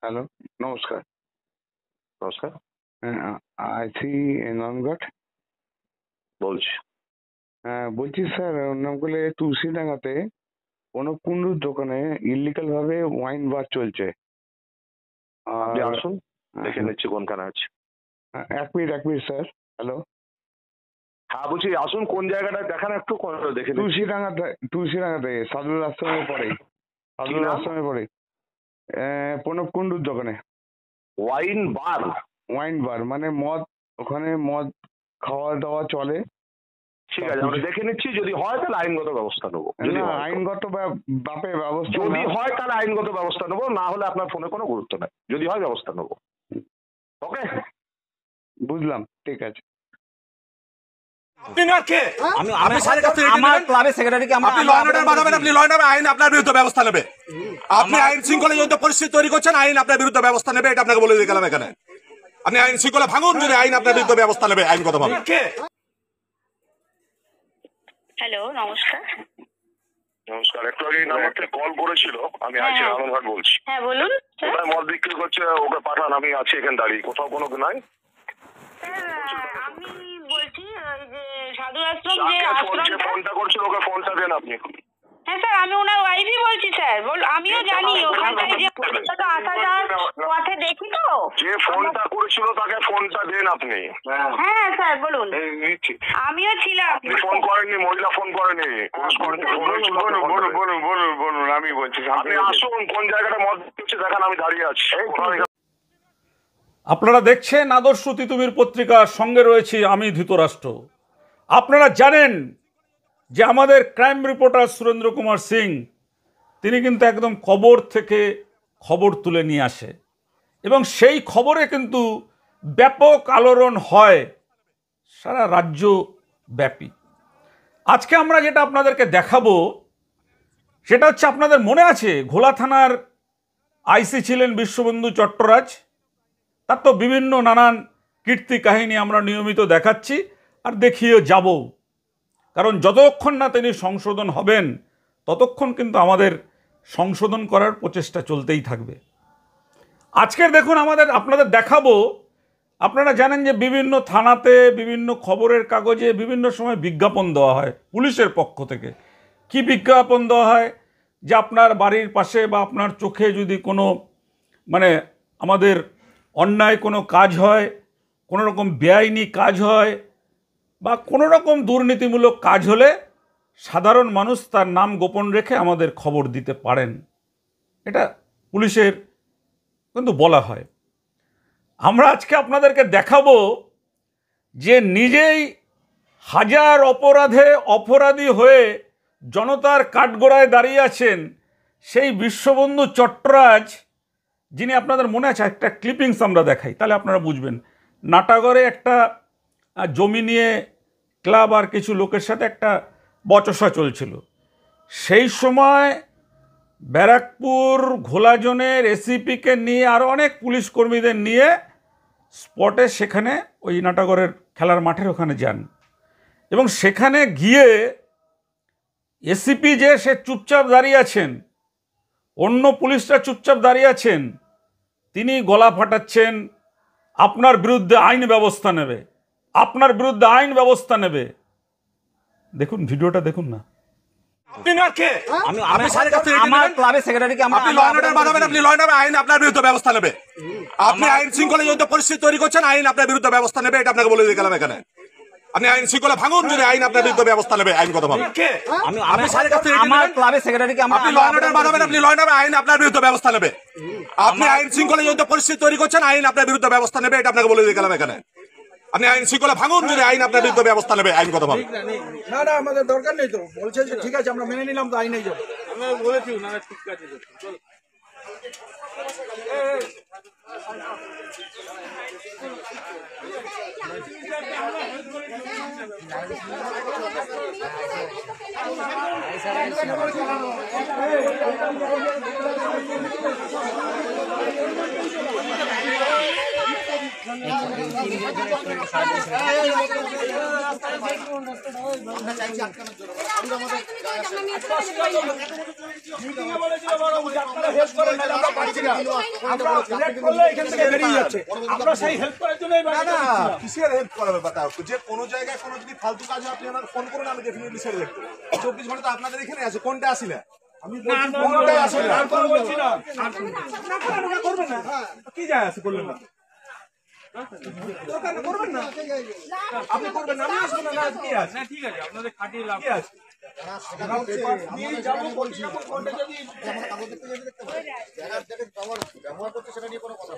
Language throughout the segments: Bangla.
হ্যালো, নমস্কার। নমস্কার, হ্যাঁ, আছি ননঘাট। বলছি। হ্যাঁ, বলছি স্যার, ওর নাম করলে তুলসীডাঙ্গাতে কোনো কুন্ডুর দোকানে ইলিগাল ভাবে ওয়াইন বার চলছে। আপনি আর আসুন, দেখে নিচ্ছি কোনখানে আছে। এক মিনিট স্যার। হ্যালো, হ্যাঁ বলছি, আসুন কোন জায়গাটা দেখান একটু, দেখে নিচ্ছি। তুলসীডাঙ্গাতে সাদুল আশ্রমের পরে, সাদুল নাম? আশ্রমের পরে প্রণব কুন্ডুর দোকানে ওয়াইন বার? ওয়াইন বার মানে মদ, ওখানে মদ খাওয়া দাওয়া চলে। ঠিক আছে, আমরা দেখে নিচ্ছি, যদি হয় তাহলে আইনগত ব্যবস্থা নেবো। যদি না, হয় তো। আইনগত বাপে ব্যবস্থা যদি না। হয় তাহলে আইনগত ব্যবস্থা নেবো, না হলে আপনার ফোনে কোনো গুরুত্ব নেই। যদি হয় ব্যবস্থা নেবো। ওকে, বুঝলাম, ঠিক আছে। আপনি না কে? আমি আমার ক্লাবের সেক্রেটারিকে আপনি ল অ্যান্ড অর্ডার বানাবেন, আপনি ল অ্যান্ড অর্ডার, আইন আপনার বিরুদ্ধে ব্যবস্থা নেবে। আপনি আইন শৃঙ্খলা যত পরিস্থিতি তৈরি করছেন, আইন আপনার বিরুদ্ধে ব্যবস্থা নেবে, এটা আপনাকে বলে দিয়ে গেলাম এখানে। আপনি আইন শৃঙ্খলা ভাঙুন, যদি আইন আপনার বিরুদ্ধে ব্যবস্থা নেবে আইনগতভাবে। হ্যালো, নমস্কার। নমস্কার। একটু আগে এই নাম্বার থেকে কল করেছিল, আমি আছি রামনঘাট বলছি। হ্যাঁ বলুন স্যার। কোথায় মদ বিক্রি করছে ওকে পাঠান, আমি আছি এখানে দাঁড়িয়ে। কোথাও কোনো নাই? স্যার, আমি বলছি ওই যে সাধু আশ্রম যে আশ্রমটা। ফোনটা করছিল ওকে ফোনটা দেন আপনি। হ্যাঁ স্যার, আমি ওনার ওয়াইফই বলছি স্যার। আমিও জানি ওখানটায় যে কলকাতা আসা যাওয়ার পথে দেখি তো। যে ফোনটা করেছিল তাকে ফোনটা দেন আপনি। হ্যাঁ স্যার বলুন। আমিও ছিলাম। আপনি ফোন করেননি, মহিলা ফোন করেনি, পুরুষ করেনি। বলুন, আমি বলছি। আপনি আসুন, কোন জায়গাটা মদ দিচ্ছে দেখান, আমি দাঁড়িয়ে আছি। আপনারা দেখছেন আদর্শ তিতুমির পত্রিকার সঙ্গে রয়েছি আমি ধৃতরাষ্ট্র। আপনারা জানেন যে আমাদের ক্রাইম রিপোর্টার সুরেন্দ্র কুমার সিং, তিনি কিন্তু একদম কবর থেকে খবর তুলে নিয়ে আসে এবং সেই খবরে কিন্তু ব্যাপক আলোড়ন হয় সারা রাজ্য ব্যাপী। আজকে আমরা যেটা আপনাদেরকে দেখাবো সেটা হচ্ছে, আপনাদের মনে আছে ঘোলা থানার আইসি ছিলেন বিশ্ববন্ধু চট্টরাজ। তার তো বিভিন্ন নানান কীর্তি কাহিনী আমরা নিয়মিত দেখাচ্ছি আর দেখিয়ে যাব, কারণ যতক্ষণ না তিনি সংশোধন হবেন ততক্ষণ কিন্তু আমাদের সংশোধন করার প্রচেষ্টা চলতেই থাকবে। আজকের দেখুন আপনাদের দেখাবো, আপনারা জানেন যে বিভিন্ন থানাতে, বিভিন্ন খবরের কাগজে বিভিন্ন সময় বিজ্ঞাপন দেওয়া হয় পুলিশের পক্ষ থেকে। কি বিজ্ঞাপন দেওয়া হয়? যে আপনার বাড়ির পাশে বা আপনার চোখে যদি কোনো আমাদের অন্যায় কোনো কাজ হয়, কোনো রকম বেআইনি কাজ হয় বা কোনো রকম দুর্নীতিমূলক কাজ হলে সাধারণ মানুষ তার নাম গোপন রেখে আমাদের খবর দিতে পারেন। এটা পুলিশের কিন্তু বলা হয়। আমরা আজকে আপনাদেরকে দেখাবো যে নিজেই হাজার অপরাধী হয়ে জনতার কাঠগড়ায় দাঁড়িয়ে আছেন সেই বিশ্ববন্ধু চট্টরাজ, যিনি আপনাদের মনে আছে, একটা ক্লিপিংস আমরা দেখাই তাহলে আপনারা বুঝবেন। নাটাগড়ে একটা জমি নিয়ে ক্লাব আর কিছু লোকের সাথে একটা বচসা চলছিল। সেই সময় ব্যারাকপুর ঘোলাজনের এসিপিকে নিয়ে আরও অনেক পুলিশ কর্মীদের নিয়ে স্পটে সেখানে ওই নাটাগড়ের খেলার মাঠের ওখানে যান এবং সেখানে গিয়ে এসিপি যে সে চুপচাপ দাঁড়িয়ে আছেন, অন্য পুলিশরা চুপচাপ দাঁড়িয়ে আছেন, তিনি গলা ফাটাচ্ছেন, আপনার বিরুদ্ধে আইন ব্যবস্থা নেবে, আপনার বিরুদ্ধে আইন ব্যবস্থা নেবে। দেখুন ভিডিওটা দেখুন না। আপনি না কে? আমার ক্লাবের সেক্রেটারিকে আপনি ল অ্যান্ড অর্ডার বানাবেন, আপনি ল অ্যান্ড অর্ডার, আইন আপনার বিরুদ্ধে ব্যবস্থা নেবে। আপনি আইন শৃঙ্খলা যত পরিস্থিতি তৈরি করছেন, আইন আপনার বিরুদ্ধে ব্যবস্থা নেবে, এটা আপনাকে বলে দিয়ে গেলাম এখানে। আপনি আইন শৃঙ্খলা ভাঙুন, যদি আইন আপনার বিরুদ্ধে ব্যবস্থা নেবে আইনগতভাবে। আমার ক্লাবের সেক্রেটারিকে আপনি ল অ্যান্ড অর্ডার বানাবেন, আপনি ল অ্যান্ড অর্ডার, আইন আপনার বিরুদ্ধে ব্যবস্থা নেবে। আপনি আইন শৃঙ্খলা যত পরিস্থিতি তৈরি করছেন, আইন আপনার বিরুদ্ধে ব্যবস্থা নেবে, এটা আপনাকে বলে দিয়ে গেলাম এখানে। আপনি আইন শৃঙ্খলা ভাঙুন, যদি আইন আপনার বিরুদ্ধে ব্যবস্থা নেবে আইনগতভাবে। না না, আমাদের দরকার নেই তো, বলছে যে ঠিক আছে আমরা মেনে নিলাম, তো আইনেই যাবো। আমরা বলেছি না, ঠিক আছে। কিসের হেল্প করাবে বাতাও যে কোনো জায়গায় কোনো যদি ফালতু কাজ হয় আপনি আমাকে ফোন করুন, আমি ডেফিনেটলি সেরে দেখবো। 24 ঘন্টা তো আপনাদের এখানে আছে, কোনটা আসিলে আমি কোনটাই আসলে কি যায় আছে বললেন না করবেন না আপনি করবেন না, আমি আসবো না, কি আছে না ঠিক আছে আপনাদের খাটিয়ে লাভ কি আছে ব্যবহার করতে সেটা নিয়ে কোনো কথা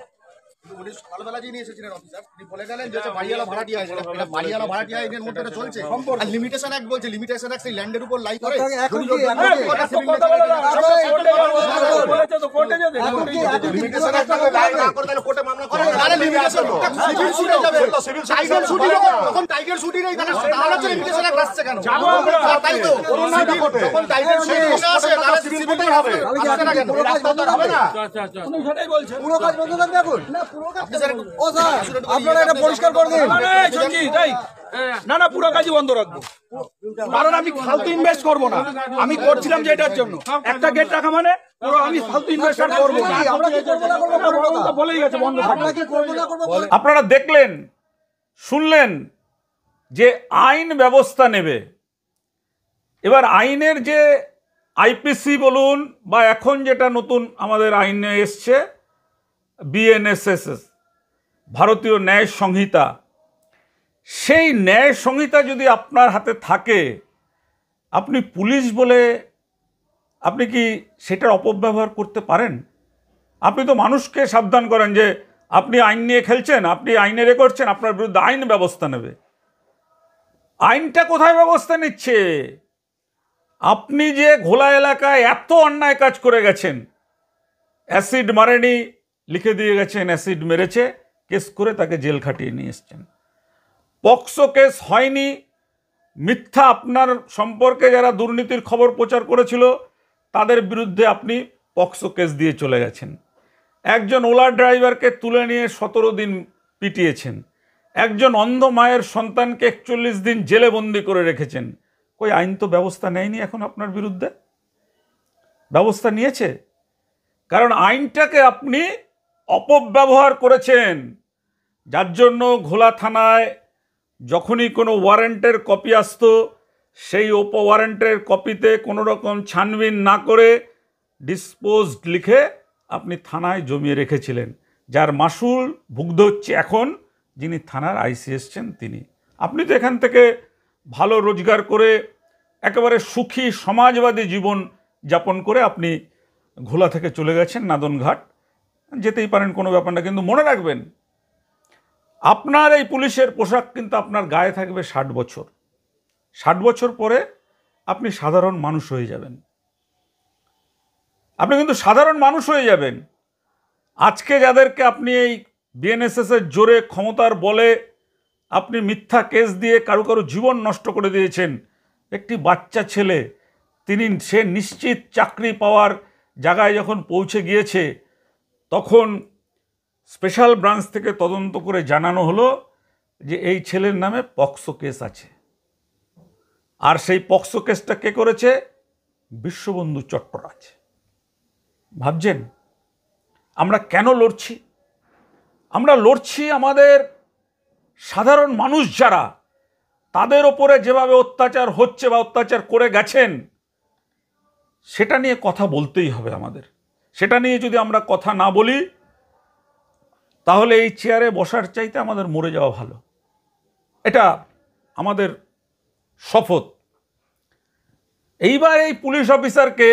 উনি সকালবেলা যে নিয়ে এসেছিলেন অফিসার, তিনি বলে গেলেন যে বাড়িওয়ালা ভাড়াটিয়া আছে, বাড়িওয়ালা ভাড়াটিয়া এর মধ্যে এটা চলছে। আর লিমিটেশন অ্যাক্ট বলছে, লিমিটেশন অ্যাক্ট সেই ল্যান্ডের উপর লাই করে লিমিটেশন অ্যাক্ট লাই না করে তাহলে কোর্টে মামলা করে, আরে লিমিটেশন সিভিল শুটে যাবে, টাইটেল শুটিং তখন টাইটেল শুটিং এই তাহলে হচ্ছে লিমিটেশন অ্যাক্ট আসছে কেন? তাই তো তখন টাইটেল শুটিং আসে তাহলে সিভিলটাই হবে, আসছে না কেন? রাস্তা হবে না, উনি সেটাই বলছেন। পুরো কাজ বন্ধ থাকবে এখন না, পুরো কাজ ও স্যার আপনারা এটা পরিষ্কার করে দিন। না না, পুরো কাজই বন্ধ রাখবো, কারণ আমি ফালতু ইনভেস্ট করবো না। আমি করছিলাম যে এটার জন্য একটা গেট রাখা মানে পুরো আমি ফালতু ইনভেস্ট করবো না, আমরা কি করবো না করবো বলেই গেছে বন্ধ থাকবে। আপনারা দেখলেন, শুনলেন যে আইন ব্যবস্থা নেবে। এবার আইনের যে আইপিসি বলুন বা এখন যেটা নতুন আমাদের আইনে এসছে বিএনএসএস, ভারতীয় ন্যায় সংহিতা, সেই ন্যায় সংহিতা যদি আপনার হাতে থাকে, আপনি পুলিশ বলে আপনি কি সেটার অপব্যবহার করতে পারেন? আপনি তো মানুষকে সাবধান করেন যে আপনি আইন নিয়ে খেলছেন, আপনি আইনে রে করছেন, আপনার বিরুদ্ধে আইন ব্যবস্থা নেবে। আইনটা কোথায় ব্যবস্থা নিচ্ছে? আপনি যে ঘোলা এলাকায় এত অন্যায় কাজ করে গেছেন, অ্যাসিড মারেনি লিখে দিয়ে গেছেন, অ্যাসিড মেরেছে, কেস করে তাকে জেল খাটিয়ে নিয়ে এসছেন। পক্সো কেস হয়নি, মিথ্যা আপনার সম্পর্কে যারা দুর্নীতির খবর প্রচার করেছিল তাদের বিরুদ্ধে আপনি পক্সো কেস দিয়ে চলে গেছেন। একজন ওলা ড্রাইভারকে তুলে নিয়ে 17 দিন পিটিয়েছেন। একজন অন্ধ মায়ের সন্তানকে 41 দিন জেলে বন্দি করে রেখেছেন। কই আইন তো ব্যবস্থা নেয়নি এখন আপনার বিরুদ্ধে? ব্যবস্থা নিয়েছে, কারণ আইনটাকে আপনি অপব্যবহার করেছেন, যার জন্য ঘোলা থানায় যখনই কোনো ওয়ারেন্টের কপি আসতো সেই ওয়ারেন্টের কপিতে কোনো রকম ছানবিন না করে ডিসপোজড লিখে আপনি থানায় জমিয়ে রেখেছিলেন, যার মাসুল ভুগত হচ্ছে এখন যিনি থানার আইসি এসছেন তিনি। আপনি তো এখান থেকে ভালো রোজগার করে একেবারে সুখী সমাজবাদী জীবন যাপন করে আপনি ঘোলা থেকে চলে গেছেন নাদনঘাট, যেতেই পারেন, কোনো ব্যাপার না। কিন্তু মনে রাখবেন, আপনার এই পুলিশের পোশাক কিন্তু আপনার গায়ে থাকবে 60 বছর। 60 বছর পরে আপনি সাধারণ মানুষ হয়ে যাবেন, আপনি কিন্তু সাধারণ মানুষ হয়ে যাবেন। আজকে যাদেরকে আপনি এই বিএনএসএসের জোরে ক্ষমতার বলে আপনি মিথ্যা কেস দিয়ে কারো কারো জীবন নষ্ট করে দিয়েছেন, একটি বাচ্চা ছেলে, সে নিশ্চিত চাকরি পাওয়ার জায়গায় যখন পৌঁছে গিয়েছে, তখন স্পেশাল ব্রাঞ্চ থেকে তদন্ত করে জানানো হলো যে এই ছেলের নামে পক্সো কেস আছে। আর সেই পক্সো কেসটা কে করেছে? বিশ্ববন্ধু চট্টরাজ। ভাবছেন আমরা কেন লড়ছি? আমরা লড়ছি আমাদের সাধারণ মানুষ যারা, তাদের ওপরে যেভাবে অত্যাচার হচ্ছে বা অত্যাচার করে গেছেন, সেটা নিয়ে কথা বলতেই হবে আমাদের। সেটা নিয়ে যদি আমরা কথা না বলি, তাহলে এই চেয়ারে বসার চাইতে আমাদের মরে যাওয়া ভালো। এটা আমাদের শপথ। এইবার এই পুলিশ অফিসারকে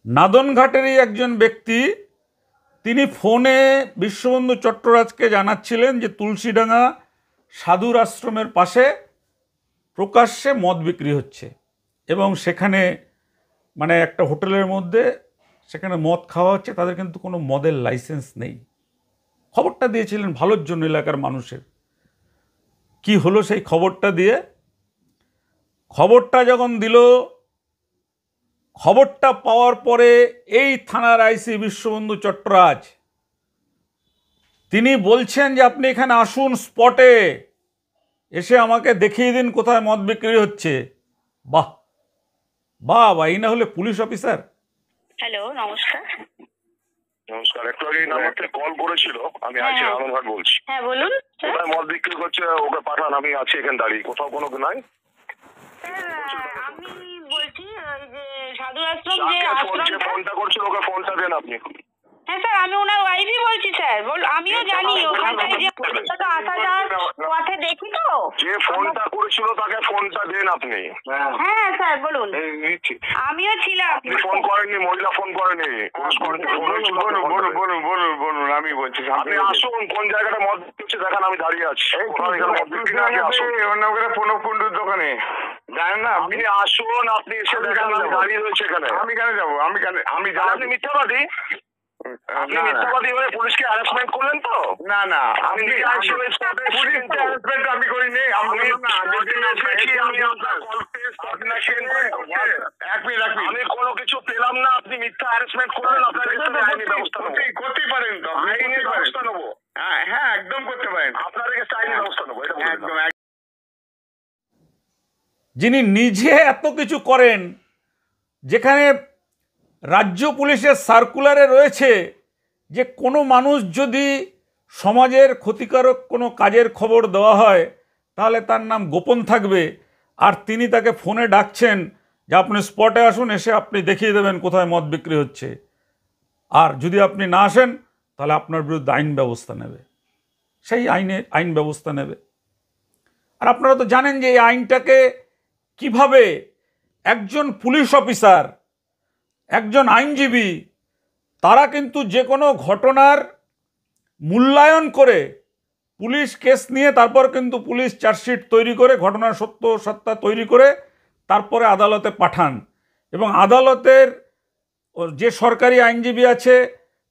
নাদনঘাটেরই একজন ব্যক্তি, তিনি ফোনে বিশ্ববন্ধু চট্টরাজকে জানাচ্ছিলেন যে তুলসীডাঙ্গা সাধুর আশ্রমের পাশে প্রকাশ্যে মদ বিক্রি হচ্ছে এবং সেখানে মানে একটা হোটেলের মধ্যে সেখানে মদ খাওয়া হচ্ছে, তাদের কিন্তু কোনো মদের লাইসেন্স নেই। খবরটা দিয়েছিলেন ভালোর জন্য এলাকার মানুষের। কি হলো সেই খবরটা দিয়ে? খবরটা যখন দিল, খবরটা পাওয়ার পরে এই থানার আইসি বিশ্ববন্ধু চট্টরাজ তিনি বলছেন যে আপনি এখানে আসুন, স্পটে এসে আমাকে দেখিয়ে দিন কোথায় মদ বিক্রি হচ্ছে। বাহ বাহ বাহ, এই না হলে পুলিশ অফিসার। হ্যালো, নমস্কার। নমস্কার, একটু আগে এই নাম্বার থেকে কল করেছিল, আমি আছি রামনঘাট বলছি। হ্যাঁ বলুন স্যার। কোথায় মদ বিক্রি করছে ওকে পাঠান, আমি আছি এখানে দাঁড়িয়ে। কোথাও কোনো নাই স্যার আমি বলছি ওই যে সাধু আশ্রম যে আশ্রমটা। ফোনটা করছিল ওকে ফোনটা দেন আপনি। হ্যাঁ স্যার, আমি ওনার ওয়াইফই বলছি স্যার। আমিও জানি ওখানটায় যে তো আসা যাওয়ার পথে দেখি তো। যে ফোনটা করেছিল তাকে ফোনটা দেন আপনি। হ্যাঁ স্যার বলুন। আমিও ছিলাম। আপনি ফোন করেননি, মহিলা ফোন করেনি। বলুন আমি বলছি। আপনি আসুন, কোন জায়গাটা মদ বিক্রি দেখান, আমি দাঁড়িয়ে আছি। পুনকুণ্ডুর দোকানে জানেন না আপনি? আসুন, আপনি এসে দেখান, আমি দাঁড়িয়ে রয়েছে এখানে। আমি কেন যাবো? আমি আপনি মিথ্যাবাদী। আপনি মিথ্যাবাদী হয়ে পুলিশকে হ্যারাসমেন্ট করলেন তো? না না, আপনি আমি করিনি। আমি কোনো কিছু পেলাম না, আপনি মিথ্যা হ্যারাসমেন্ট করলেন। আপনার আইনি ব্যবস্থা করতেই পারেন তো, আইনি ব্যবস্থা নেবো। হ্যাঁ একদম করতে পারেন, আপনার কাছে আইনি ব্যবস্থা নেবো। একদম। যিনি নিজে এত কিছু করেন, যেখানে রাজ্য পুলিশের সার্কুলারে রয়েছে যে কোনো মানুষ যদি সমাজের ক্ষতিকারক কোনো কাজের খবর দেওয়া হয় তাহলে তার নাম গোপন থাকবে, আর তিনি তাকে ফোনে ডাকছেন যে আপনি স্পটে আসুন, এসে আপনি দেখিয়ে দেবেন কোথায় মদ বিক্রি হচ্ছে, আর যদি আপনি না আসেন তাহলে আপনার বিরুদ্ধে আইন ব্যবস্থা নেবে। সেই আইন ব্যবস্থা নেবে। আর আপনারা তো জানেন যে এই আইনটাকে কিভাবে একজন পুলিশ অফিসার, একজন আইনজীবী, তারা কিন্তু যে কোনো ঘটনার মূল্যায়ন করে পুলিশ কেস নিয়ে তারপর কিন্তু পুলিশ চার্জশিট তৈরি করে ঘটনার সত্য তৈরি করে তারপরে আদালতে পাঠান, এবং আদালতের যে সরকারি আইনজীবী আছে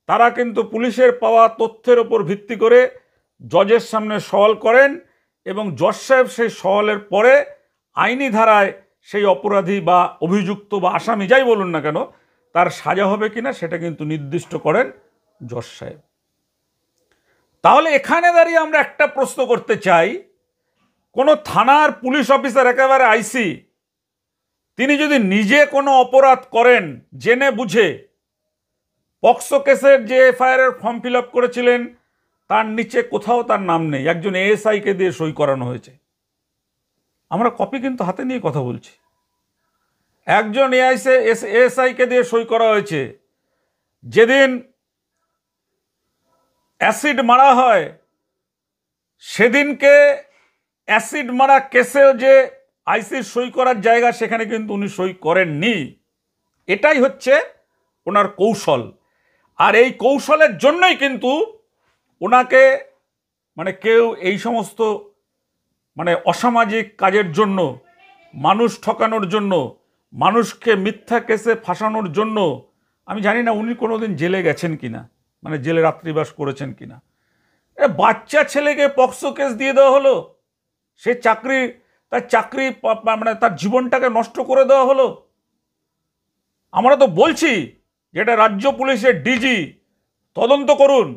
তারা কিন্তু পুলিশের পাওয়া তথ্যের ওপর ভিত্তি করে জজের সামনে সওয়াল করেন, এবং জজ সাহেব সেই সওয়ালের পরে আইনি ধারায় সেই অপরাধী বা অভিযুক্ত বা আসামি যাই বলুন না কেন তার সাজা হবে কিনা সেটা কিন্তু নির্দিষ্ট করেন জজ সাহেব। তাহলে এখানে দাঁড়িয়ে আমরা একটা প্রশ্ন করতে চাই, কোনো থানার পুলিশ অফিসার, একেবারে আইসি, তিনি যদি নিজে কোনো অপরাধ করেন জেনে বুঝে, পক্সো কেসের যে এফআইআর ফর্ম ফিল আপ করেছিলেন তার নিচে কোথাও তার নাম নেই, একজন এএসআইকে দিয়ে সই করানো হয়েছে। আমরা কপি কিন্তু হাতে নিয়ে কথা বলছি। একজন এএসআইকে দিয়ে সই করা হয়েছে। যেদিন অ্যাসিড মারা হয় সেদিনকে অ্যাসিড মারা কেসেও যে আইসির সই করার জায়গা সেখানে কিন্তু উনি সই করেননি। এটাই হচ্ছে ওনার কৌশল। আর এই কৌশলের জন্যই কিন্তু ওনাকে কেউ এই সমস্ত অসামাজিক কাজের জন্য, মানুষ ঠকানোর জন্য, মানুষকে মিথ্যা কেসে ফাঁসানোর জন্য, আমি জানি না উনি কোনোদিন জেলে গেছেন কিনা, জেলে রাত্রিবাস করেছেন কিনা। বাচ্চা ছেলেকে পক্সো কেস দিয়ে দেওয়া হলো, সে তার চাকরি তার জীবনটাকে নষ্ট করে দেওয়া হলো। আমরা তো বলছি যেটা রাজ্য পুলিশের ডিজি তদন্ত করুন,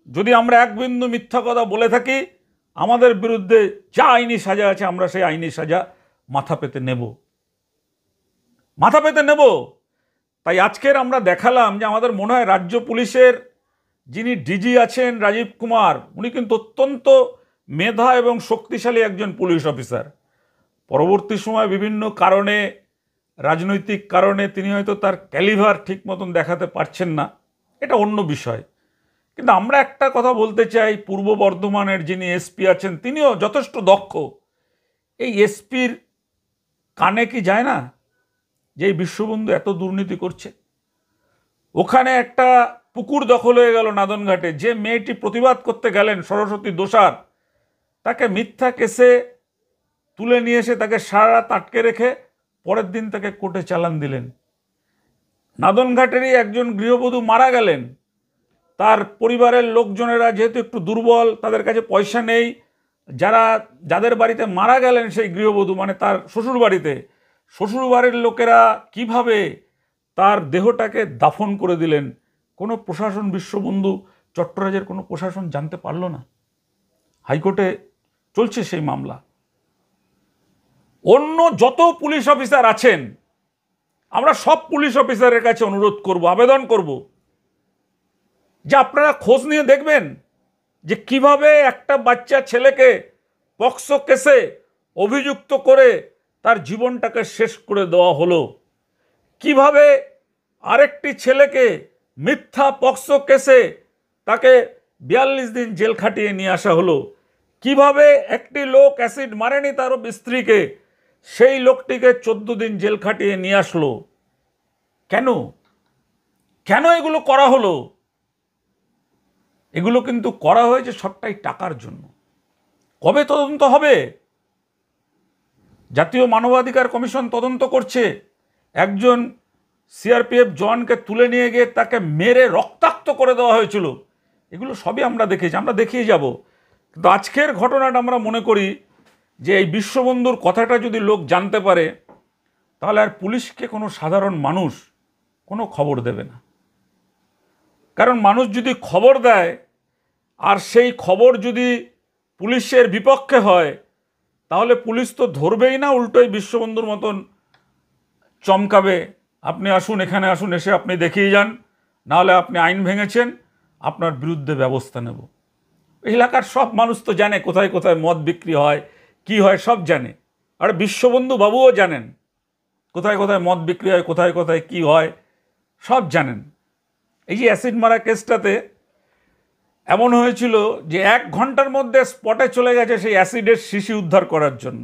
যদি আমরা এক বিন্দু মিথ্যা কথা বলে থাকি আমাদের বিরুদ্ধে যা আইনি সাজা আছে আমরা সেই আইনি সাজা মাথা পেতে নেব। তাই আজকের আমরা দেখালাম যে আমাদের মনে হয় রাজ্য পুলিশের যিনি ডিজি আছেন রাজীব কুমার, উনি কিন্তু অত্যন্ত মেধা এবং শক্তিশালী একজন পুলিশ অফিসার। পরবর্তী সময় বিভিন্ন কারণে, রাজনৈতিক কারণে তিনি হয়তো তার ক্যালিভার ঠিক মতন দেখাতে পারছেন না, এটা অন্য বিষয়। কিন্তু আমরা একটা কথা বলতে চাই, পূর্ব বর্ধমানের যিনি এসপি আছেন তিনিও যথেষ্ট দক্ষ। এই এসপির কানে কি যায় না যে এই বিশ্ববন্ধু এত দুর্নীতি করছে? ওখানে একটা পুকুর দখল হয়ে গেল নাদনঘাটে, যে মেয়েটি প্রতিবাদ করতে গেলেন সরস্বতী দোষার, তাকে মিথ্যা কেসে তুলে নিয়ে এসে তাকে সারা রাত আটকে রেখে পরের দিন তাকে কোর্টে চালান দিলেন। নাদনঘাটেরই একজন গৃহবধূ মারা গেলেন, তার পরিবারের লোকজনেরা যেহেতু একটু দুর্বল, তাদের কাছে পয়সা নেই, যাদের বাড়িতে মারা গেলেন সেই গৃহবধূ তার শ্বশুরবাড়ির লোকেরা কিভাবে তার দেহটাকে দাফন করে দিলেন, কোনো প্রশাসন বিশ্ববন্ধু চট্টরাজের কোনো প্রশাসন জানতে পারল না। হাইকোর্টে চলছে সেই মামলা। অন্য যত পুলিশ অফিসার আছেন, আমরা সব পুলিশ অফিসারের কাছে অনুরোধ করব, আবেদন করব যে আপনারা খোঁজ নিয়ে দেখবেন যে কিভাবে একটা বাচ্চা ছেলেকে পক্সো কেসে অভিযুক্ত করে তার জীবনটাকে শেষ করে দেওয়া হলো, কিভাবে আরেকটি ছেলেকে মিথ্যা পক্সো কেসে তাকে 42 দিন জেল খাটিয়ে নিয়ে আসা হলো, কিভাবে একটি লোক অ্যাসিড মারেনি তার স্ত্রীকে, সেই লোকটিকে 14 দিন জেল খাটিয়ে নিয়ে আসলো। কেন কেন এগুলো করা হলো? এগুলো কিন্তু করা হয়েছে সবটাই টাকার জন্য। কবে তদন্ত হবে? জাতীয় মানবাধিকার কমিশন তদন্ত করছে। একজন সিআরপিএফ জওয়ানকে তুলে নিয়ে গিয়ে তাকে মেরে রক্তাক্ত করে দেওয়া হয়েছিল। এগুলো সবই আমরা দেখেছি, আমরা দেখিয়ে যাব। কিন্তু আজকের ঘটনাটা আমরা মনে করি যে এই বিশ্ববন্ধুর কথাটা যদি লোক জানতে পারে, তাহলে আর পুলিশকে কোনো সাধারণ মানুষ কোনো খবর দেবে না। কারণ মানুষ যদি খবর দেয় আর সেই খবর যদি পুলিশের বিপক্ষে হয়, তাহলে পুলিশ তো ধরবেই না, উল্টোই বিশ্ববন্ধুর মতন চমকাবে, আপনি আসুন, এখানে আসুন, এসে আপনি দেখিয়ে যান, নাহলে আপনি আইন ভেঙেছেন, আপনার বিরুদ্ধে ব্যবস্থা নেব। এলাকার সব মানুষ তো জানে কোথায় কোথায় মদ বিক্রি হয়, কি হয়, সব জানে। আর বিশ্ববন্ধু বাবুও জানেন কোথায় কোথায় মদ বিক্রি হয়, কোথায় কোথায় কি হয়, সব জানেন। এই যে অ্যাসিড মারা কেসটাতে এমন হয়েছিল যে 1 ঘন্টার মধ্যে স্পটে চলে গেছে সেই অ্যাসিডের শিশি উদ্ধার করার জন্য।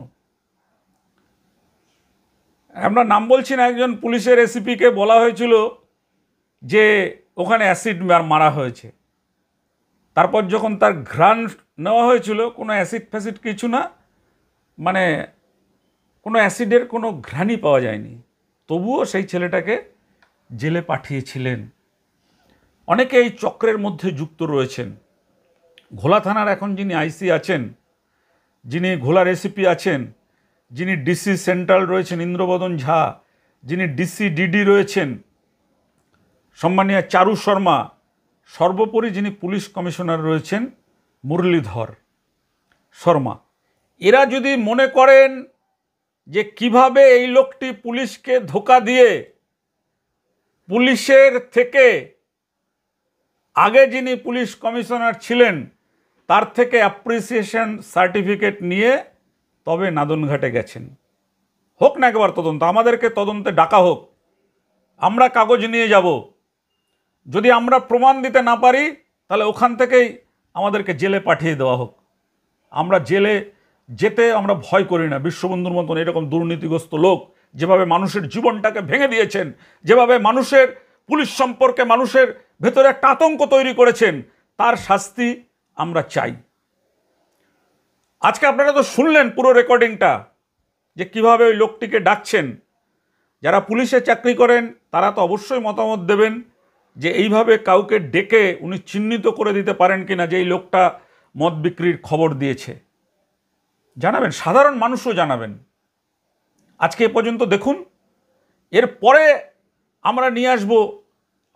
আমরা নাম বলছি না, একজন পুলিশের এসিপিকে বলা হয়েছিল যে ওখানে অ্যাসিড মারা হয়েছে। তারপর যখন তার ঘ্রাণ নেওয়া হয়েছিল, কোনো অ্যাসিড ফ্যাসিড কিছু না, মানে কোনো অ্যাসিডের কোনো ঘ্রাণই পাওয়া যায়নি, তবুও সেই ছেলেটাকে জেলে পাঠিয়েছিলেন। অনেকে এই চক্রের মধ্যে যুক্ত রয়েছেন। ঘোলা থানার এখন যিনি আইসি আছেন, যিনি ঘোলার এসিপি আছেন, যিনি ডিসি সেন্ট্রাল রয়েছেন ইন্দ্রবদন ঝা, যিনি ডিসি ডিডি রয়েছেন সম্মানীয় চারু শর্মা, সর্বোপরি যিনি পুলিশ কমিশনার রয়েছেন মুরলীধর শর্মা, এরা যদি মনে করেন যে কিভাবে এই লোকটি পুলিশকে ধোঁকা দিয়ে পুলিশের থেকে আগে যিনি পুলিশ কমিশনার ছিলেন তার থেকে অ্যাপ্রিসিয়েশন সার্টিফিকেট নিয়ে তবে নাদনঘাটে গেছেন, হোক না একবার তদন্ত, আমাদেরকে তদন্তে ডাকা হোক, আমরা কাগজ নিয়ে যাব। যদি আমরা প্রমাণ দিতে না পারি, তাহলে ওখান থেকেই আমাদেরকে জেলে পাঠিয়ে দেওয়া হোক। আমরা জেলে যেতে আমরা ভয় করি না। বিশ্ববন্ধুর মতন এরকম দুর্নীতিগ্রস্ত লোক যেভাবে মানুষের জীবনটাকে ভেঙে দিয়েছেন, যেভাবে মানুষের পুলিশ সম্পর্কে মানুষের ভেতরে একটা আতঙ্ক তৈরি করেছেন, তার শাস্তি আমরা চাই। আজকে আপনারা তো শুনলেন পুরো রেকর্ডিংটা, যে কিভাবে ওই লোকটিকে ডাকছেন। যারা পুলিশে চাকরি করেন তারা তো অবশ্যই মতামত দেবেন যে এইভাবে কাউকে ডেকে উনি চিহ্নিত করে দিতে পারেন কিনা যে এই লোকটা মদ বিক্রির খবর দিয়েছে, জানাবেন। সাধারণ মানুষও জানাবেন। আজকে এ পর্যন্ত দেখুন, এরপরে আমরা নিয়ে আসব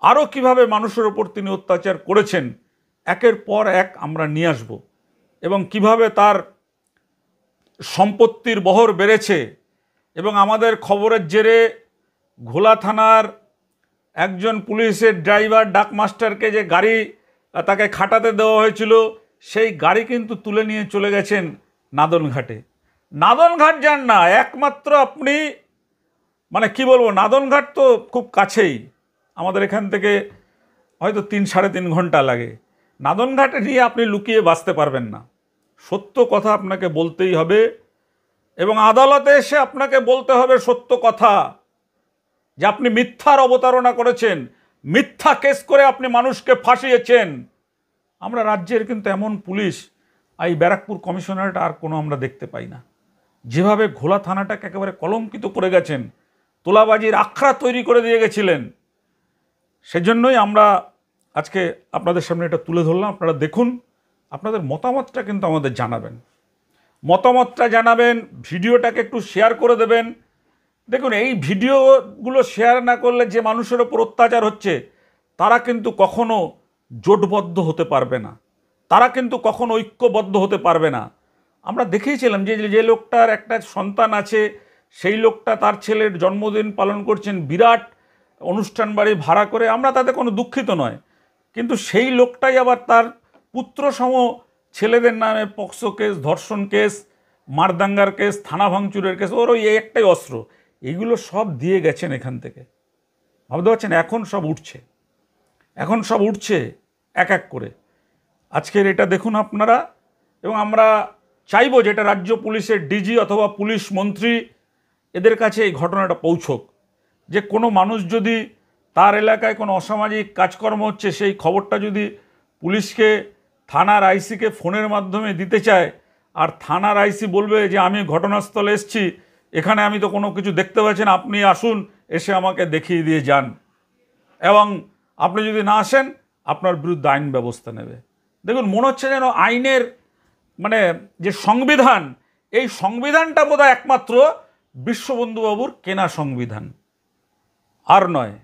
আরও কিভাবে মানুষের ওপর তিনি অত্যাচার করেছেন, একের পর এক আমরা নিয়ে আসব, এবং কিভাবে তার সম্পত্তির বহর বেড়েছে। এবং আমাদের খবরের জেরে ঘোলা থানার একজন পুলিশের ড্রাইভার ডাকমাস্টারকে যে গাড়ি তাকে খাটাতে দেওয়া হয়েছিল, সেই গাড়ি কিন্তু তুলে নিয়ে চলে গেছেন নাদনঘাটে। নাদনঘাট যান না, একমাত্র আপনি মানে কি বলবো, নাদনঘাট তো খুব কাছেই, আমাদের এখান থেকে হয়তো 3-3.5 ঘন্টা লাগে। নাদনঘাটে নিয়ে আপনি লুকিয়ে বাঁচতে পারবেন না। সত্য কথা আপনাকে বলতেই হবে, এবং আদালতে এসে আপনাকে বলতে হবে সত্য কথা, যে আপনি মিথ্যার অবতারণা করেছেন, মিথ্যা কেস করে আপনি মানুষকে ফাঁসিয়েছেন। আমরা রাজ্যের কিন্তু এমন পুলিশ, এই ব্যারাকপুর কমিশনারেট আর কোনো আমরা দেখতে পাই না। যেভাবে ঘোলা থানাটাকে একেবারে কলঙ্কিত করে গেছেন, তোলাবাজির আখড়া তৈরি করে দিয়ে গেছিলেন, সেজন্যই আমরা আজকে আপনাদের সামনে এটা তুলে ধরলাম। আপনারা দেখুন, আপনাদের মতামতটা কিন্তু আমাদের জানাবেন, মতামতটা জানাবেন, ভিডিওটাকে একটু শেয়ার করে দেবেন। দেখুন, এই ভিডিওগুলো শেয়ার না করলে যে মানুষের ওপর অত্যাচার হচ্ছে তারা কিন্তু কখনো জোটবদ্ধ হতে পারবে না, তারা কিন্তু কখনো ঐক্যবদ্ধ হতে পারবে না। আমরা দেখেইছিলাম যে যে লোকটার একটা সন্তান আছে, সেই লোকটা তার ছেলের জন্মদিন পালন করছেন বিরাট অনুষ্ঠান বাড়ি ভাড়া করে, আমরা তাতে কোনো দুঃখিত নয়, কিন্তু সেই লোকটাই আবার তার পুত্রসম ছেলেদের নামে পক্সো কেস, ধর্ষণ কেস, মারদাঙ্গার কেস, থানা ভাঙচুরের কেস, ওর ওই একটাই অস্ত্র, এগুলো সব দিয়ে গেছেন এখান থেকে। ভাবতে পারছেন? এখন সব উঠছে এক এক করে। আজকের এটা দেখুন আপনারা, এবং আমরা চাইবো যে এটা রাজ্য পুলিশের ডিজি অথবা পুলিশ মন্ত্রী এদের কাছে এই ঘটনাটা পৌঁছক, যে কোনো মানুষ যদি তার এলাকায় কোনো অসামাজিক কাজকর্ম হচ্ছে সেই খবরটা যদি পুলিশকে, থানার আইসিকে ফোনের মাধ্যমে দিতে চায়, আর থানার আইসি বলবে যে আমি ঘটনাস্থলে এসেছি, এখানে আমি তো কোনো কিছু দেখতে পাচ্ছি না, আপনি আসুন, এসে আমাকে দেখিয়ে দিয়ে যান, এবং আপনি যদি না আসেন আপনার বিরুদ্ধে আইন ব্যবস্থা নেবে। দেখুন, মনে হচ্ছে যেন আইনের মানে যে সংবিধান, এই সংবিধানটা বোধহয় একমাত্র বিশ্ববন্ধুবাবুর কেনা সংবিধান, আর নয়।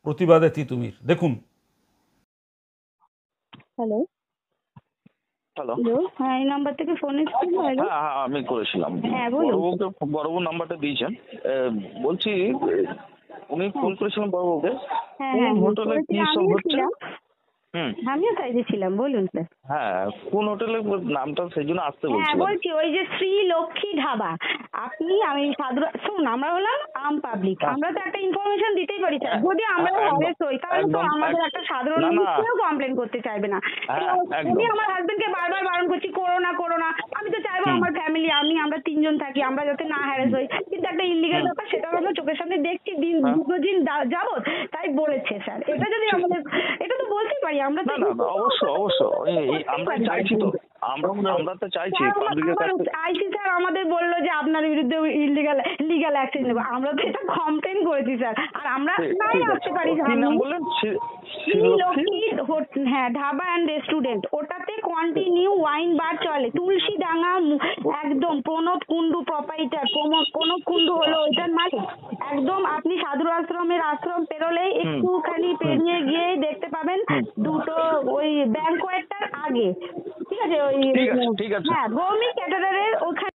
প্রতিবাদে তিতুমির দেখুন। হ্যালো হ্যালো, হ্যালো, হ্যাঁ এই নাম্বার থেকে ফোন এসেছিল। হ্যাঁ হ্যাঁ আমি করেছিলাম। হ্যাঁ বলুন। বড়বাবু নাম্বারটা দিয়েছেন। বলছি উনি ফোন করেছিলেন বড়বাবুকে। হ্যাঁ কোন হ্যাঁ হোটেলে কি সব হচ্ছে? আমিও সাইডে ছিলাম, বলুন স্যার। হ্যাঁ, কোন হোটেলে নামটা সেই জন্য আসতে হ্যাঁ বলছিলাম। বলছি, ওই যে শ্রী লক্ষ্মী ধাবা। আমি শুনুন, আমরা হলাম আম পাবলিক, আমরা তো একটা ইনফরমেশন দিতেই পারি স্যার, যদি আমরা হ্যারেস হই তাহলে তো আমাদের একটা সাধারণ মানুষকেও কমপ্লেন করতে চাইবে না। আমি আমার হাজবেন্ডকে বারবার বারণ করছি করো না, আমি তো চাইবো আমার ফ্যামিলি, আমরা 3 জন থাকি, আমরা যাতে না হ্যারেস হই, কিন্তু একটা ইলিগাল ব্যাপার, সেটা আমরা চোখের সামনে দেখছি দুটো দিন যাবত, তাই বলেছে স্যার। এটা যদি আমাদের, এটা তো বলতেই পারি আমরা। না অবশ্য আমরা চাইছি তো, আমরা তো চাইছি পাবলিকের কাছে। আইসি স্যার আমাদের বললো যে আপনার বিরুদ্ধে লিগ্যাল অ্যাকশন নেব, আমরা তো এটা কমপ্লেন করেছি স্যার, আর আমরা নাই আসতে পারি। হ্যাঁ, ধাবা অ্যান্ড রেস্টুরেন্ট, ওটাতে কন্টিনিউ ওয়াইন বার চলে। তুলসীডাঙ্গা একদম প্রণব কুন্ডু প্রপাইটার, প্রণব কুন্ডু হলো ওইটার মালিক। একদম আপনি সাধু আশ্রমের আশ্রম পেরোলেই একটুখানি পেরিয়ে গিয়ে দেখতে পাবেন দুটো ওই ব্যাংকোয়েটটার আগে, ঠিক আছে, ওই ঠিক আছে হ্যাঁ ভৌমিক ক্যাটারারের ওখানে।